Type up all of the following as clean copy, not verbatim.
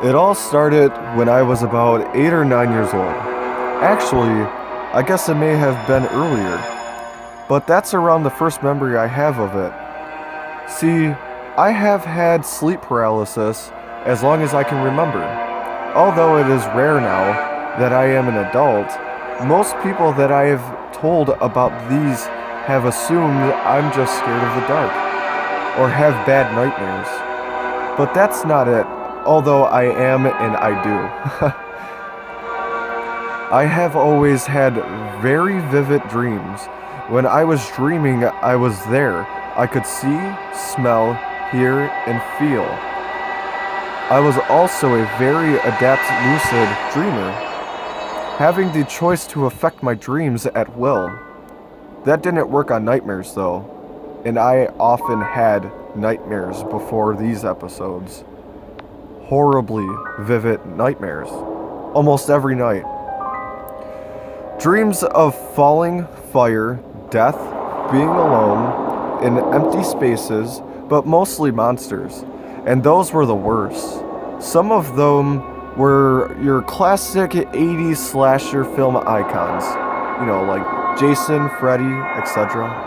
It all started when I was about 8 or 9 years old. Actually, I guess it may have been earlier, but that's around the first memory I have of it. See, I have had sleep paralysis as long as I can remember. Although it is rare now that I am an adult, most people that I have told about these have assumed I'm just scared of the dark or have bad nightmares. But that's not it, although I am and I do. I have always had very vivid dreams. When I was dreaming, I was there. I could see, smell, hear, and feel. I was also a very adept lucid dreamer, having the choice to affect my dreams at will. That didn't work on nightmares though, and I often had nightmares before these episodes. Horribly vivid nightmares, almost every night. Dreams of falling, fire, death, being alone, in empty spaces, but mostly monsters, and those were the worst. Some of them were your classic 80s slasher film icons, like Jason, Freddy, etc.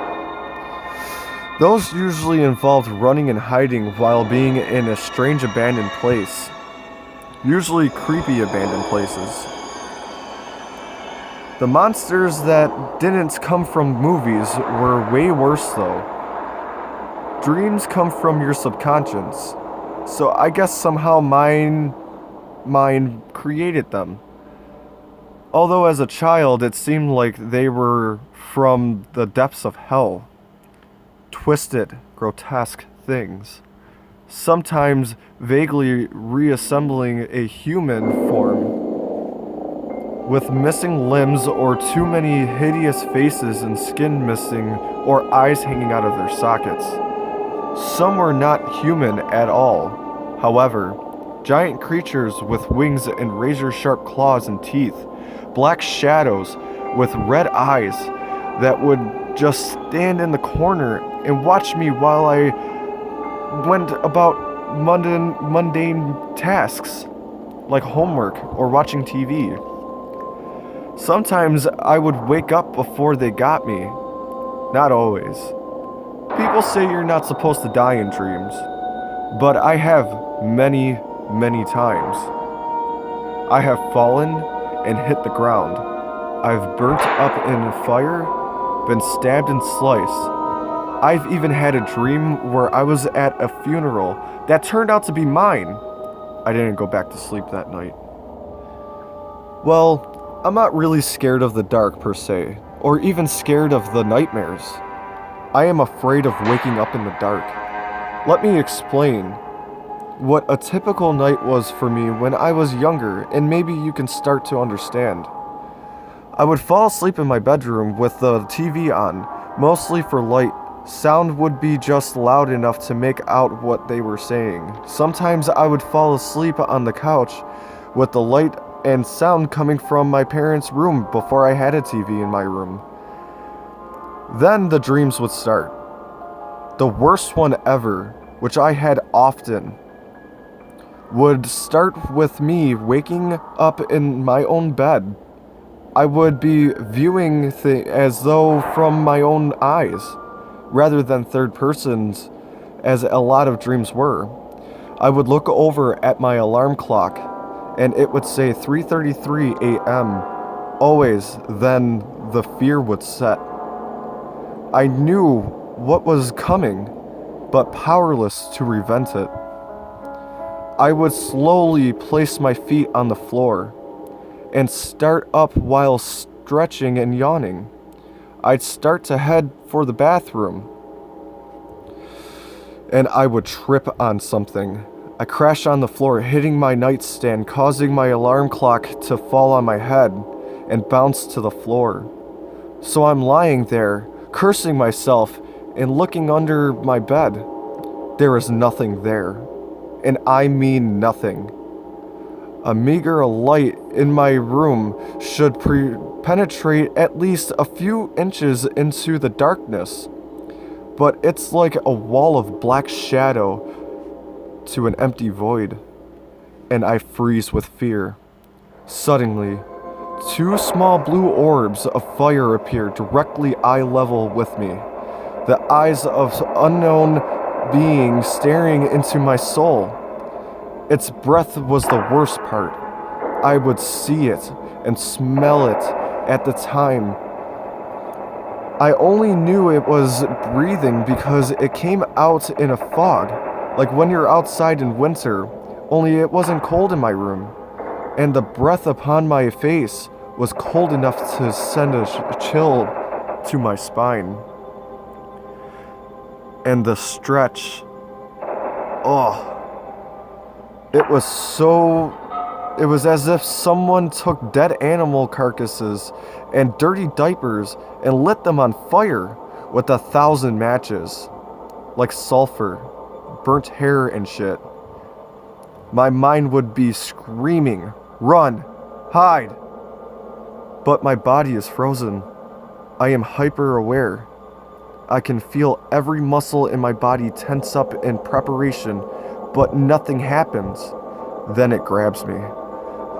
Those usually involved running and hiding while being in a strange abandoned place, usually creepy abandoned places. The monsters that didn't come from movies were way worse though. Dreams come from your subconscious, so I guess somehow mine created them. Although as a child it seemed like they were from the depths of hell. Twisted, grotesque things. Sometimes vaguely reassembling a human form with missing limbs or too many hideous faces and skin missing or eyes hanging out of their sockets. Some were not human at all. However, giant creatures with wings and razor-sharp claws and teeth, black shadows with red eyes that would just stand in the corner and watch me while I went about mundane tasks like homework or watching TV. Sometimes I would wake up before they got me. Not always. People say you're not supposed to die in dreams, but I have many times. I have fallen and hit the ground. I've burnt up in fire, been stabbed and sliced. I've even had a dream where I was at a funeral that turned out to be mine. I didn't go back to sleep that night. Well, I'm not really scared of the dark per se, or even scared of the nightmares. I am afraid of waking up in the dark. Let me explain what a typical night was for me when I was younger, and maybe you can start to understand. I would fall asleep in my bedroom with the TV on, mostly for light. Sound would be just loud enough to make out what they were saying. Sometimes I would fall asleep on the couch with the light and sound coming from my parents' room before I had a TV in my room. Then the dreams would start. The worst one ever, which I had often, would start with me waking up in my own bed. I would be viewing as though from my own eyes, rather than third persons, as a lot of dreams were. I would look over at my alarm clock, and it would say 3:33 a.m. Always, then the fear would set. I knew what was coming, but powerless to prevent it. I would slowly place my feet on the floor and start up while stretching and yawning. I'd start to head for the bathroom, and I would trip on something. I crashed on the floor, hitting my nightstand, causing my alarm clock to fall on my head and bounce to the floor. So I'm lying there, cursing myself and looking under my bed. There is nothing there, and I mean nothing. A meager light in my room should penetrate at least a few inches into the darkness, but it's like a wall of black shadow to an empty void. and I freeze with fear. Suddenly, two small blue orbs of fire appear directly eye level with me. The eyes of unknown being staring into my soul. Its breath was the worst part. I would see it and smell it at the time. I only knew it was breathing because it came out in a fog, like when you're outside in winter, only it wasn't cold in my room. And the breath upon my face was cold enough to send a chill to my spine. And the stretch, it was as if someone took dead animal carcasses and dirty diapers and lit them on fire with 1,000 matches, like sulfur, burnt hair and shit. My mind would be screaming, "Run! Hide!" But my body is frozen. I am hyper aware. I can feel every muscle in my body tense up in preparation, but nothing happens. Then it grabs me.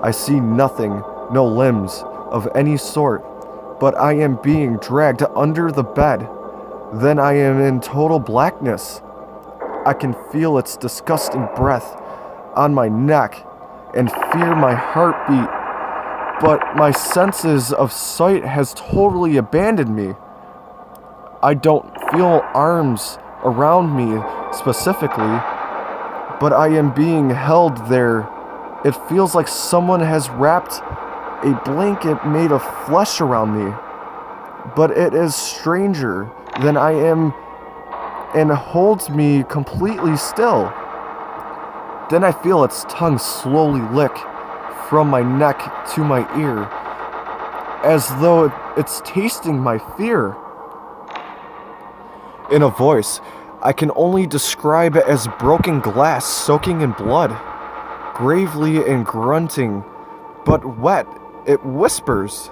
I see nothing, no limbs of any sort, but I am being dragged under the bed. Then I am in total blackness. I can feel its disgusting breath on my neck and fear my heartbeat, but my senses of sight has totally abandoned me. I don't feel arms around me specifically, but I am being held there. It feels like someone has wrapped a blanket made of flesh around me, but it is stranger than I am and holds me completely still. Then I feel its tongue slowly lick from my neck to my ear, as though it's tasting my fear. In a voice I can only describe as broken glass soaking in blood. Gravely and grunting, but wet, it whispers,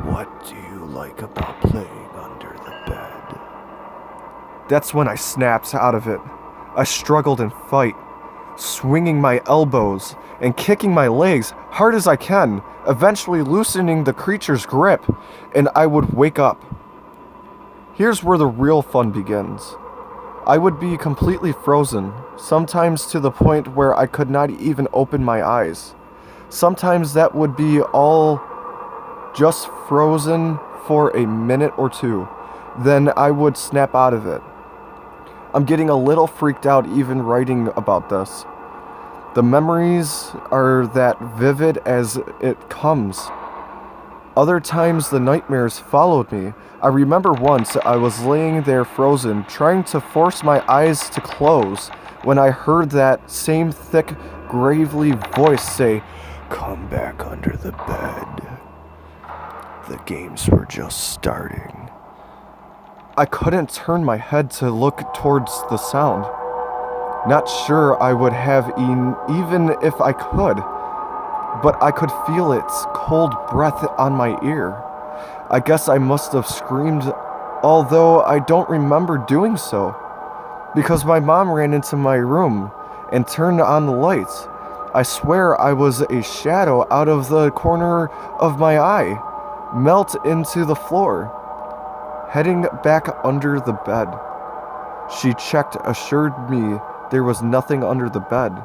"What do you like about playing under the bed?" That's when I snapped out of it. I struggled and fight, swinging my elbows and kicking my legs hard as I can, eventually loosening the creature's grip, and I would wake up. Here's where the real fun begins. I would be completely frozen, sometimes to the point where I could not even open my eyes. Sometimes that would be all just frozen for a minute or two. Then I would snap out of it. I'm getting a little freaked out even writing about this. The memories are that vivid as it comes. Other times the nightmares followed me. I remember once I was laying there frozen, trying to force my eyes to close, when I heard that same thick, gravely voice say, "Come back under the bed. The games were just starting." I couldn't turn my head to look towards the sound. Not sure I would have even if I could, but I could feel its cold breath on my ear. I guess I must have screamed, although I don't remember doing so, because my mom ran into my room and turned on the lights. I swear I was a shadow out of the corner of my eye, melt into the floor, heading back under the bed. She checked, assured me there was nothing under the bed.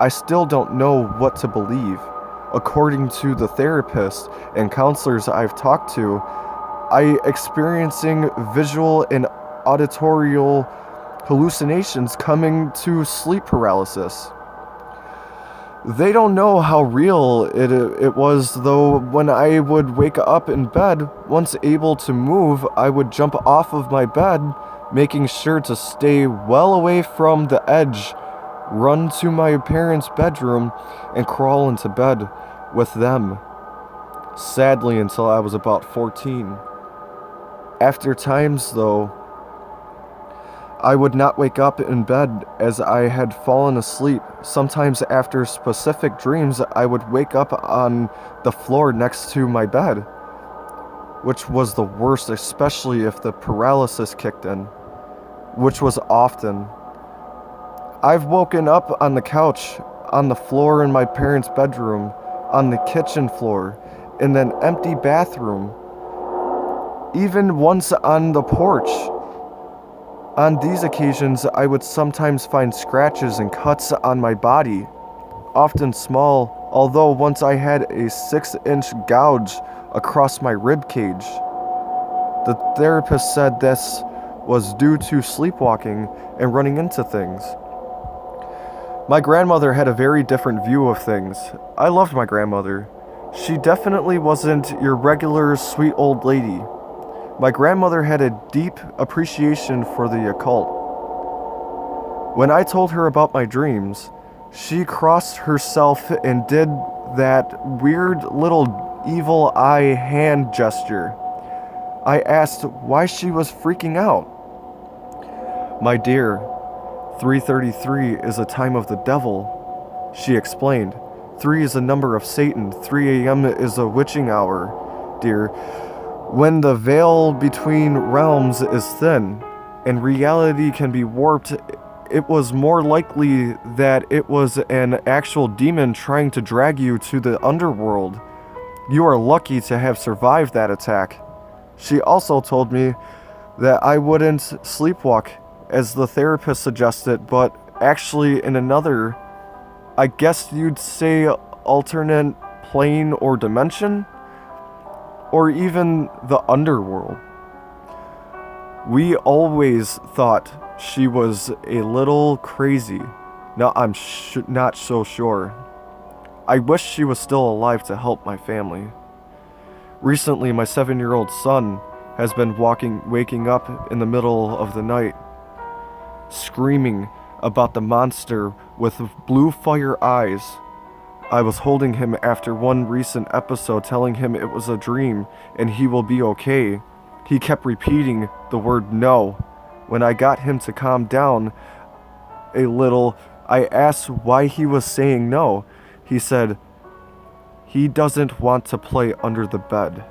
I still don't know what to believe. According to the therapists and counselors I've talked to, I experiencing visual and auditory hallucinations coming to sleep paralysis. They don't know how real it was, though. When I would wake up in bed, once able to move, I would jump off of my bed, making sure to stay well away from the edge, run to my parents' bedroom, and crawl into bed with them. Sadly, until I was about 14. After times, though, I would not wake up in bed as I had fallen asleep. Sometimes after specific dreams, I would wake up on the floor next to my bed, which was the worst, especially if the paralysis kicked in, which was often. I've woken up on the couch, on the floor in my parents' bedroom, on the kitchen floor, in an empty bathroom, even once on the porch. On these occasions, I would sometimes find scratches and cuts on my body, often small, although once I had a 6-inch gouge across my rib cage. The therapist said this was due to sleepwalking and running into things. My grandmother had a very different view of things. I loved my grandmother. She definitely wasn't your regular sweet old lady. My grandmother had a deep appreciation for the occult. When I told her about my dreams, she crossed herself and did that weird little evil eye hand gesture. I asked why she was freaking out. "My dear, 3:33 is a time of the devil," she explained. 3 is a number of Satan. 3 a.m. is a witching hour, dear. When the veil between realms is thin and reality can be warped, it was more likely that it was an actual demon trying to drag you to the underworld. You are lucky to have survived that attack. She also told me that I wouldn't sleepwalk, as the therapist suggested, but actually in another, I guess you'd say, alternate plane or dimension, or even the underworld. We always thought she was a little crazy. Now I'm not so sure. I wish she was still alive to help my family. Recently, my 7-year-old son has been waking up in the middle of the night, screaming about the monster with blue fire eyes. I was holding him after one recent episode, telling him it was a dream and he will be okay. He kept repeating the word no. When I got him to calm down a little, I asked why he was saying no. He said he doesn't want to play under the bed.